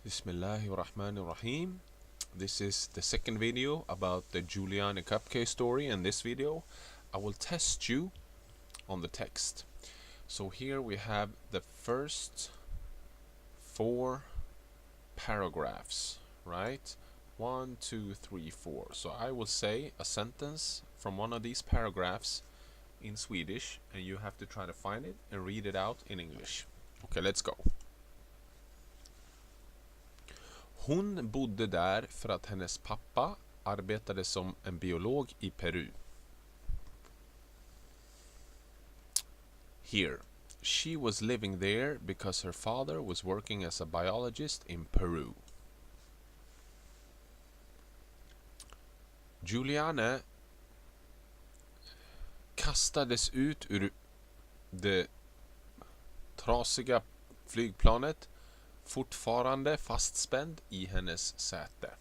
Bismillahirrahmanirrahim. This is the second video about the Juliane Koepcke story. In this video, I will test you on the text. So here we have the first 4 paragraphs, right? 1, 2, 3, 4. So I will say a sentence from one of these paragraphs in Swedish, and you have to try to find it and read it out in English. Okay, let's go. Hon bodde där för att hennes pappa arbetade som en biolog i Peru. Here, she was living there because her father was working as a biologist in Peru. Juliane kastades ut ur det trasiga flygplanet, fortfarande fastspänd i hennes säte.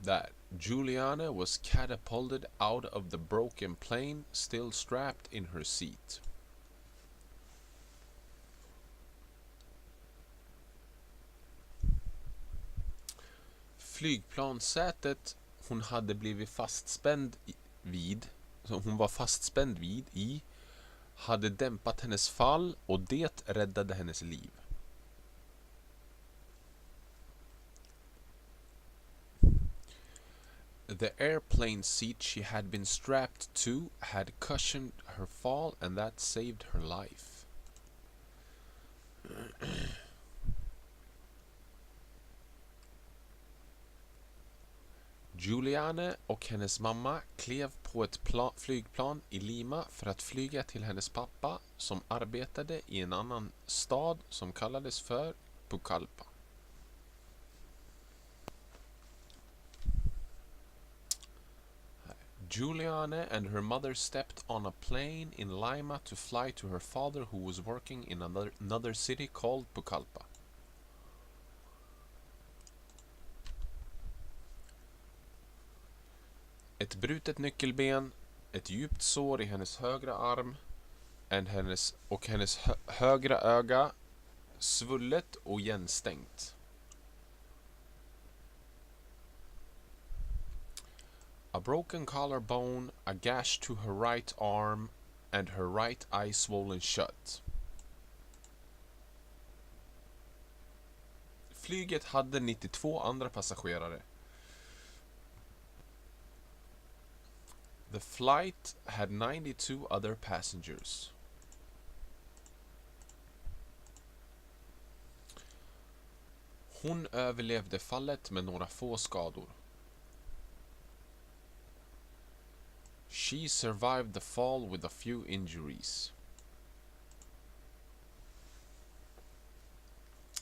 That Juliane was catapulted out of the broken plane, still strapped in her seat. Flygplanssätet hon hade blivit fastspänd vid, så hon var fastspänd vid i, hade dämpat hennes fall och det räddade hennes liv. The airplane seat she had been strapped to had cushioned her fall, and that saved her life. Juliane och hennes mamma klev på ett flygplan i Lima för att flyga till hennes pappa som arbetade i en annan stad som kallades för Pucallpa. Juliane and her mother stepped on a plane in Lima to fly to her father who was working in another city called Pucallpa. Ett brutet nyckelben, ett djupt sår i hennes högra arm och hennes högra öga svullet och igenstängt. A broken collarbone, a gash to her right arm and her right eye swollen shut. Flyget hade 92 andra passagerare. The flight had 92 other passengers. Hon överlevde fallet med några få skador. She survived the fall with a few injuries.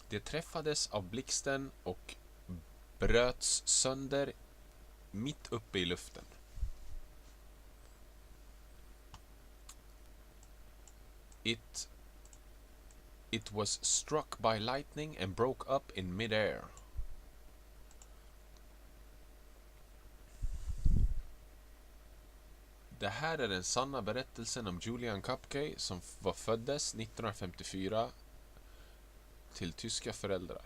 Det träffades av blixten och bröts sönder mitt uppe i luften. It was struck by lightning and broke up in mid-air. Det här är den sanna berättelsen om Juliane Koepcke som föddes 1954 till tyska föräldrar.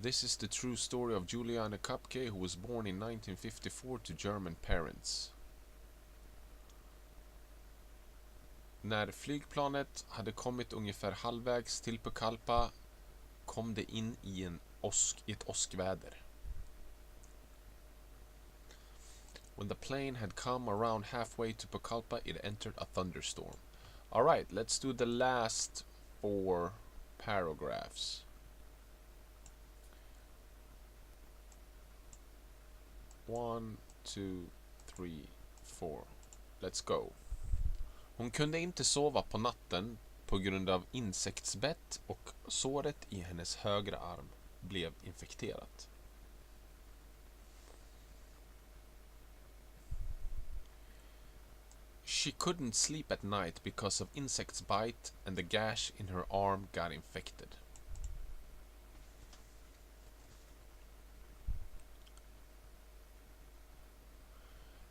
This is the true story of Juliane Koepcke who was born in 1954 to German parents. När flygplanet hade kommit ungefär halvvägs till Pucallpa kom det in i ett åskväder. When the plane had come around halfway to Pucallpa, it entered a thunderstorm. All right, let's do the last 4 paragraphs. 1, 2, 3, 4. Let's go. Hon kunde inte sova på natten på grund av insektsbett och såret i hennes högra arm blev infekterat. She couldn't sleep at night because of insects bite and the gash in her arm got infected.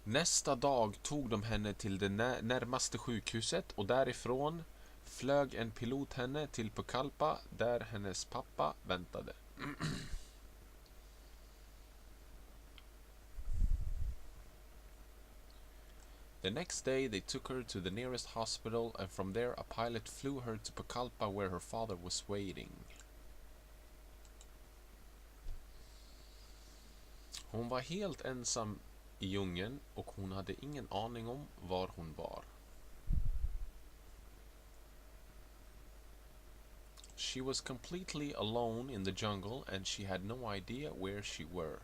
Nästa dag tog de henne till det närmaste sjukhuset och därifrån flög en pilot henne till Pucallpa där hennes pappa väntade. The next day they took her to the nearest hospital and from there a pilot flew her to Pucallpa where her father was waiting. Hon var helt ensam i djungeln och hon hade ingen aning om var hon var. She was completely alone in the jungle and she had no idea where she were.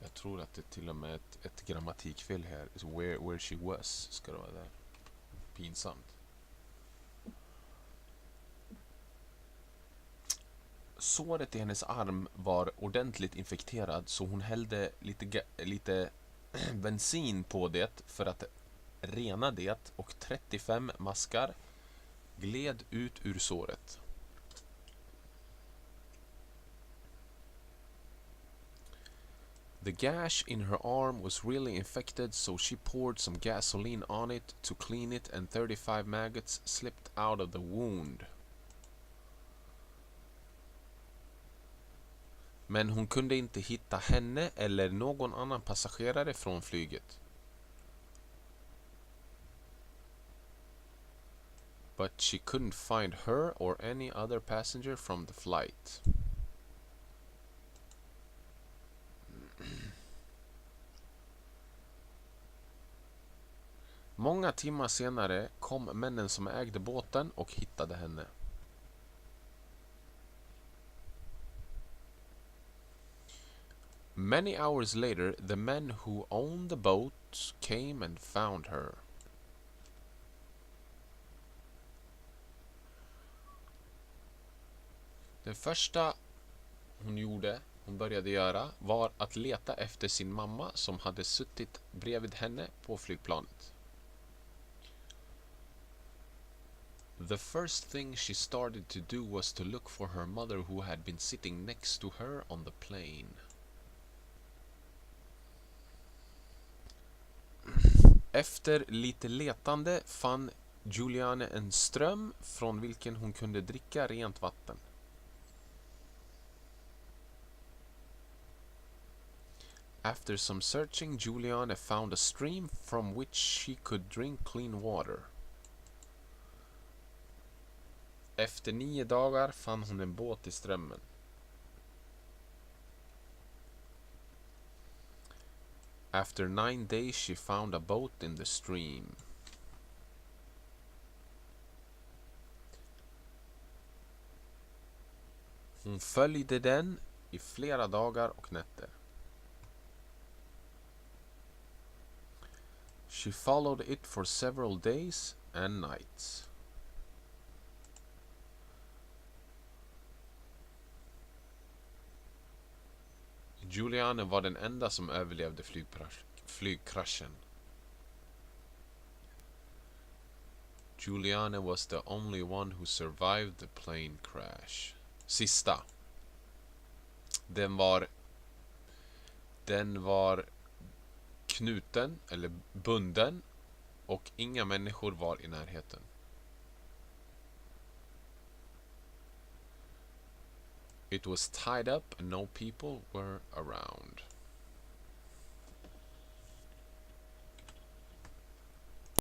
Jag tror att det till och med ett grammatikfel här. Where she was ska det vara där. Pinsamt. Såret i hennes arm var ordentligt infekterad så hon hällde lite bensin på det för att rena det och 35 maskar gled ut ur såret. The gash in her arm was really infected so she poured some gasoline on it to clean it and 35 maggots slipped out of the wound. Men hon kunde inte hitta henne eller någon annan passagerare från flyget. But she couldn't find her or any other passenger from the flight. Många timmar senare kom männen som ägde båten och hittade henne. Many hours later, the men who owned the boat came and found her. Det första hon började göra var att leta efter sin mamma som hade suttit bredvid henne på flygplanet. The first thing she started to do was to look for her mother who had been sitting next to her on the plane. Efter lite letande fann Juliane en ström från vilken hon kunde dricka rent vatten. After some searching, Juliane found a stream from which she could drink clean water. Efter 9 dagar fann hon en båt i strömmen. After 9 days she found a boat in the stream. Hon följde den i flera dagar och nätter. She followed it for several days and nights. Juliane var den enda som överlevde flygkraschen. Juliane was the only one who survived the plane crash. Sista. Den var knuten eller bunden och inga människor var i närheten. It was tied up and no people were around.